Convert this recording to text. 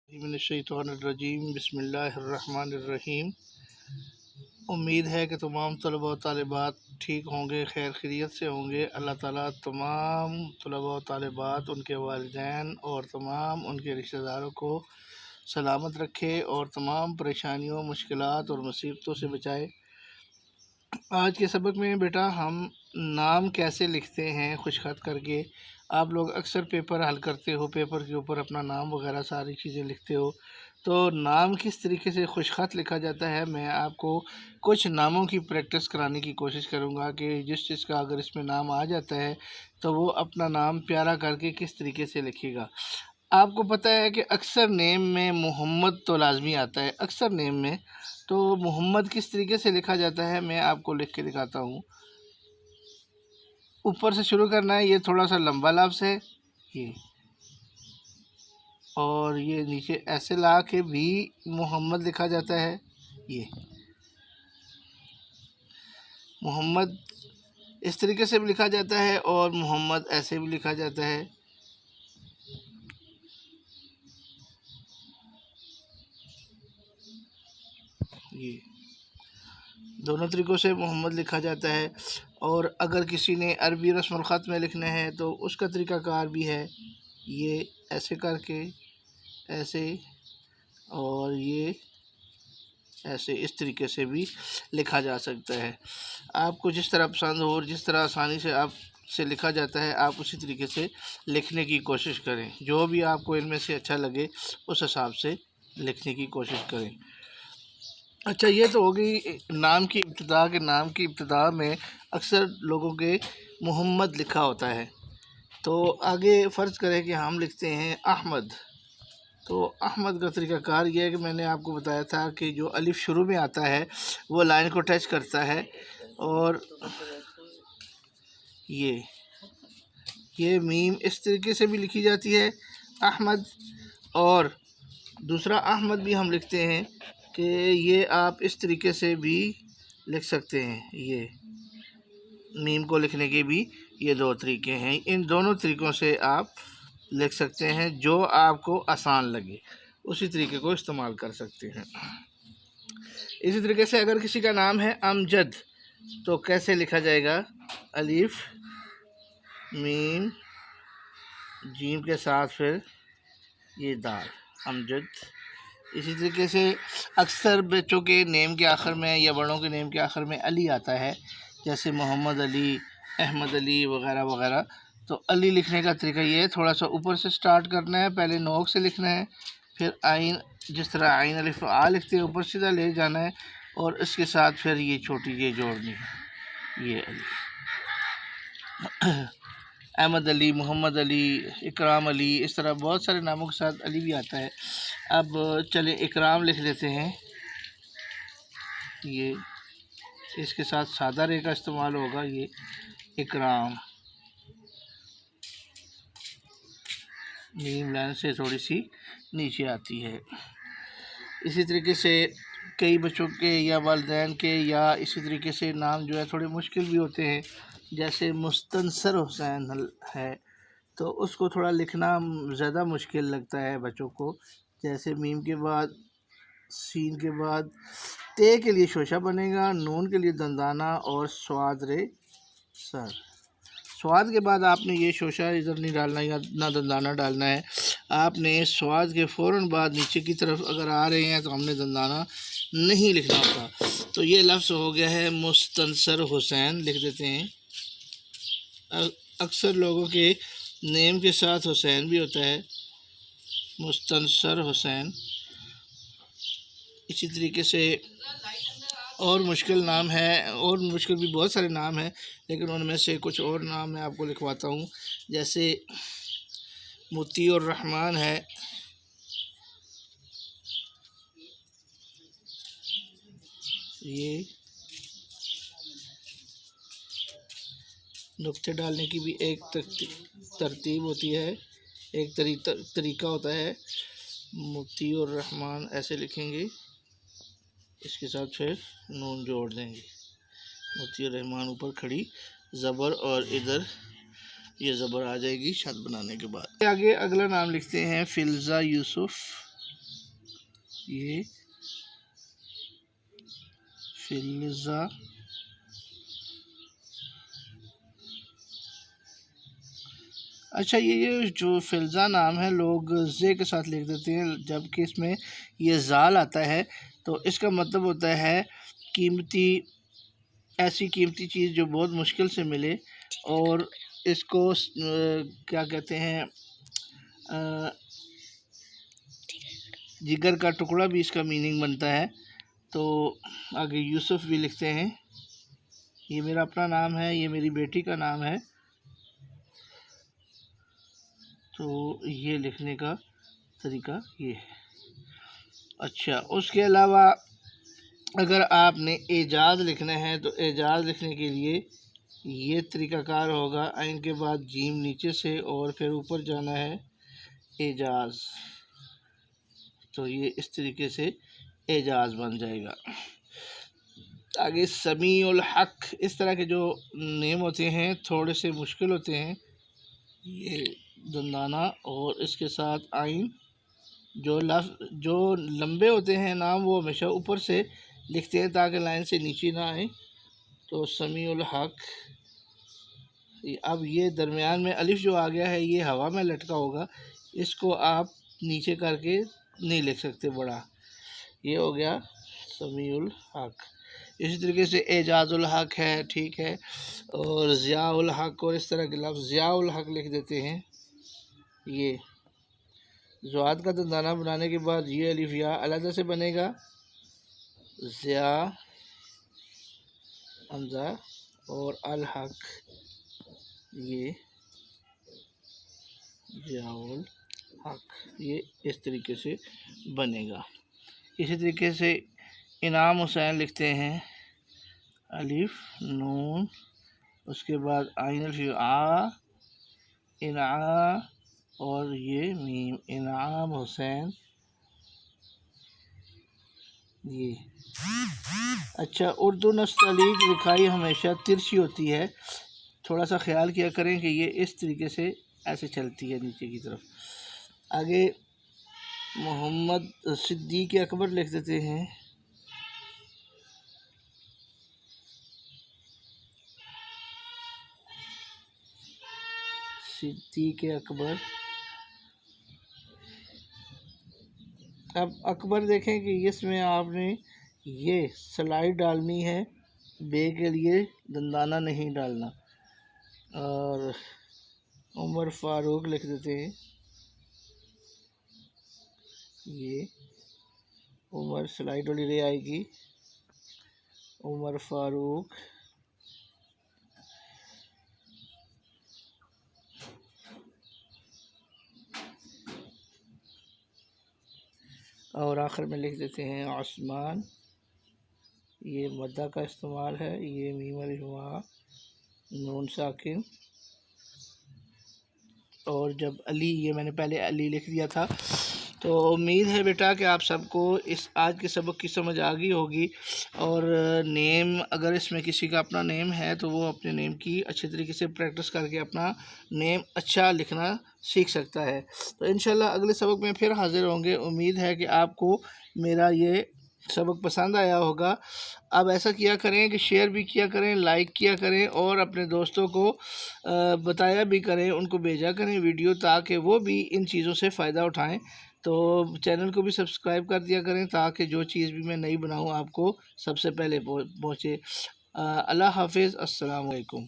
मिनश्शैतानिर्रजीम बिस्मिल्लाहिर्रहमानिर्रहीम। उम्मीद है कि तमाम तलबा व तालिबात ठीक होंगे, खैर खैरियत से होंगे। अल्लाह ताला तमाम तलबा व तालिबात, उनके वालिदैन और तमाम उनके रिश्तेदारों को सलामत रखे और तमाम परेशानियों, मुश्किलात और मुसीबतों से बचाए। आज के सबक में बेटा हम नाम कैसे लिखते हैं खुशखत करके। आप लोग अक्सर पेपर हल करते हो, पेपर के ऊपर अपना नाम वगैरह सारी चीज़ें लिखते हो, तो नाम किस तरीके से खुशखत लिखा जाता है मैं आपको कुछ नामों की प्रैक्टिस कराने की कोशिश करूंगा कि जिस चीज़ का अगर इसमें नाम आ जाता है तो वो अपना नाम प्यारा करके किस तरीके से लिखेगा। आपको पता है कि अक्सर नेम में मोहम्मद तो लाजमी आता है, अक्सर नेम में तो मोहम्मद किस तरीके से लिखा जाता है मैं आपको लिख के दिखाता हूँ। ऊपर से शुरू करना है, ये थोड़ा सा लंबा लफ्ज़ है ये, और ये नीचे ऐसे ला के भी मोहम्मद लिखा जाता है। ये मोहम्मद इस तरीके से भी लिखा जाता है और मोहम्मद ऐसे भी लिखा जाता है। ये दोनों तरीक़ों से मोहम्मद लिखा जाता है। और अगर किसी ने अरबी रस्मुल ख़त में लिखना है तो उसका तरीक़ाकार भी है, ये ऐसे करके ऐसे, और ये ऐसे, इस तरीके से भी लिखा जा सकता है। आपको जिस तरह पसंद हो और जिस तरह आसानी से आप से लिखा जाता है आप उसी तरीके से लिखने की कोशिश करें। जो भी आपको इनमें से अच्छा लगे उस हिसाब से लिखने की कोशिश करें। अच्छा, ये तो हो गई नाम की इब्तिदा के। नाम की इब्तिदा में अक्सर लोगों के मोहम्मद लिखा होता है, तो आगे फ़र्ज़ करें कि हम लिखते हैं अहमद। तो अहमद का तरीक़ाकार ये है कि मैंने आपको बताया था कि जो अलिफ शुरू में आता है वो लाइन को टच करता है, और ये मीम इस तरीके से भी लिखी जाती है अहमद। और दूसरा अहमद भी हम लिखते हैं कि ये आप इस तरीके से भी लिख सकते हैं। ये मीम को लिखने के भी ये दो तरीके हैं, इन दोनों तरीक़ों से आप लिख सकते हैं। जो आपको आसान लगे उसी तरीके को इस्तेमाल कर सकते हैं। इसी तरीके से अगर किसी का नाम है अमजद तो कैसे लिखा जाएगा, अलिफ मीम जीम के साथ फिर ये दाल, अमजद। इसी तरीके से अक्सर बच्चों के नेम के आखिर में या बड़ों के नेम के आखिर में अली आता है, जैसे मोहम्मद अली, अहमद अली वगैरह वगैरह। तो अली लिखने का तरीका ये है, थोड़ा सा ऊपर से स्टार्ट करना है, पहले नोक से लिखना है, फिर आइन, जिस तरह आइन अलिफ आ लिखते हैं ऊपर सीधा ले जाना है, और इसके साथ फिर ये छोटी ये जोड़नी है, ये अली। अहमद अली, मोहम्मद अली, इकराम अली, इस तरह बहुत सारे नामों के साथ अली भी आता है। अब चले इकराम लिख लेते हैं, ये इसके साथ सादा रे का इस्तेमाल होगा, ये इकराम। मीम लाइन से थोड़ी सी नीचे आती है। इसी तरीके से कई बच्चों के या वालिदैन के या इसी तरीके से नाम जो है थोड़े मुश्किल भी होते हैं, जैसे मुस्तनसर हुसैन है तो उसको थोड़ा लिखना ज़्यादा मुश्किल लगता है बच्चों को। जैसे मीम के बाद सीन के बाद ते के लिए शोशा बनेगा, नून के लिए दंदाना और स्वाद रे सर। स्वाद के बाद आपने ये शोशा इधर नहीं डालना या ना दंदाना डालना है, आपने स्वाद के फ़ौरन बाद नीचे की तरफ अगर आ रहे हैं तो हमने दंदाना नहीं लिखना होता। तो ये लफ्ज़ हो गया है मुस्तनसर हुसैन, लिख देते हैं। अक्सर लोगों के नेम के साथ हुसैन भी होता है, मुस्तनसर हुसैन। इसी तरीके से और मुश्किल नाम है, और मुश्किल भी बहुत सारे नाम हैं, लेकिन उनमें से कुछ और नाम मैं आपको लिखवाता हूँ। जैसे मोती और रहमान है, ये नुक्ते डालने की भी एक तरतीब होती है, एक तरीका होता है। मोती और रहमान ऐसे लिखेंगे, इसके साथ फिर नून जोड़ देंगे, मोती और रहमान ऊपर खड़ी ज़बर, और इधर ये ज़बर आ जाएगी शद बनाने के बाद। आगे अगला नाम लिखते हैं फ़िल्ज़ा यूसुफ़। ये फिल्जा, अच्छा ये जो फिल्जा नाम है लोग जे के साथ लिख देते हैं, जबकि इसमें ये जाल आता है। तो इसका मतलब होता है कीमती, ऐसी कीमती चीज़ जो बहुत मुश्किल से मिले। और इसको क्या कहते हैं, जिगर का टुकड़ा भी इसका मीनिंग बनता है। तो आगे यूसुफ भी लिखते हैं, ये मेरा अपना नाम है, ये मेरी बेटी का नाम है। तो ये लिखने का तरीका ये है। अच्छा, उसके अलावा अगर आपने एजाज़ लिखना है तो एजाज़ लिखने के लिए ये तरीक़ाकार होगा, आइन के बाद जीम नीचे से और फिर ऊपर जाना है, एजाज़। तो ये इस तरीके से एजाज़ बन जाएगा। आगे समीउल हक, इस तरह के जो नेम होते हैं थोड़े से मुश्किल होते हैं। ये दंदाना और इसके साथ आइन, जो लंबे होते हैं नाम वो हमेशा ऊपर से लिखते हैं ताकि लाइन से नीचे ना आए। तो समीउल हक। अब ये दरमियान में अलिफ जो आ गया है ये हवा में लटका होगा, इसको आप नीचे करके नहीं लिख सकते बड़ा। ये हो गया समीउल हक। इसी तरीके से एजाजुल हक है, ठीक है, और ज़ियाउल हक और इस तरह के लफ्ज़ ज़ियाउल हक लिख देते हैं। ये ज़ुआद का दंदाना बनाने के बाद ये अलिफ या अलग से बनेगा, ज़िया हमज़ा और अल हक, ये ज़ियाउल हक, ये इस तरीके से बनेगा। इसी तरीके से इनाम हुसैन लिखते हैं, अलिफ नून उसके बाद आइन अलिफ आ, इना और ये मीम, इनाम हुसैन ये। अच्छा, उर्दू नस्तलीक लिखाई हमेशा तिरछी होती है, थोड़ा सा ख्याल किया करें कि ये इस तरीके से ऐसे चलती है नीचे की तरफ। आगे मोहम्मद सिद्दीक अकबर लिख देते हैं, सिद्दीक अकबर। अब अकबर देखें कि इसमें आपने ये स्लाइड डालनी है, बे के लिए दंदाना नहीं डालना। और उमर फारूक लिख देते हैं, ये उमर स्लाइड वाली रे आएगी, उमर फारूक। और आखिर में लिख देते हैं उस्मान, ये मद्दा का इस्तेमाल है, ये मीम अलिफ वहाँ नून साकिन। और जब अली, ये मैंने पहले अली लिख दिया था। तो उम्मीद है बेटा कि आप सबको इस आज के सबक की समझ आ गई होगी। और नेम, अगर इसमें किसी का अपना नेम है तो वो अपने नेम की अच्छे तरीके से प्रैक्टिस करके अपना नेम अच्छा लिखना सीख सकता है। तो इंशाल्लाह अगले सबक में फिर हाज़िर होंगे। उम्मीद है कि आपको मेरा ये सबक पसंद आया होगा। अब ऐसा किया करें कि शेयर भी किया करें, लाइक किया करें और अपने दोस्तों को बताया भी करें, उनको भेजा करें वीडियो, ताकि वो भी इन चीज़ों से फ़ायदा उठाएं। तो चैनल को भी सब्सक्राइब कर दिया करें ताकि जो चीज़ भी मैं नई बनाऊं आपको सबसे पहले पहुंचे। अल्लाह हाफिज़, अस्सलाम वालेकुम।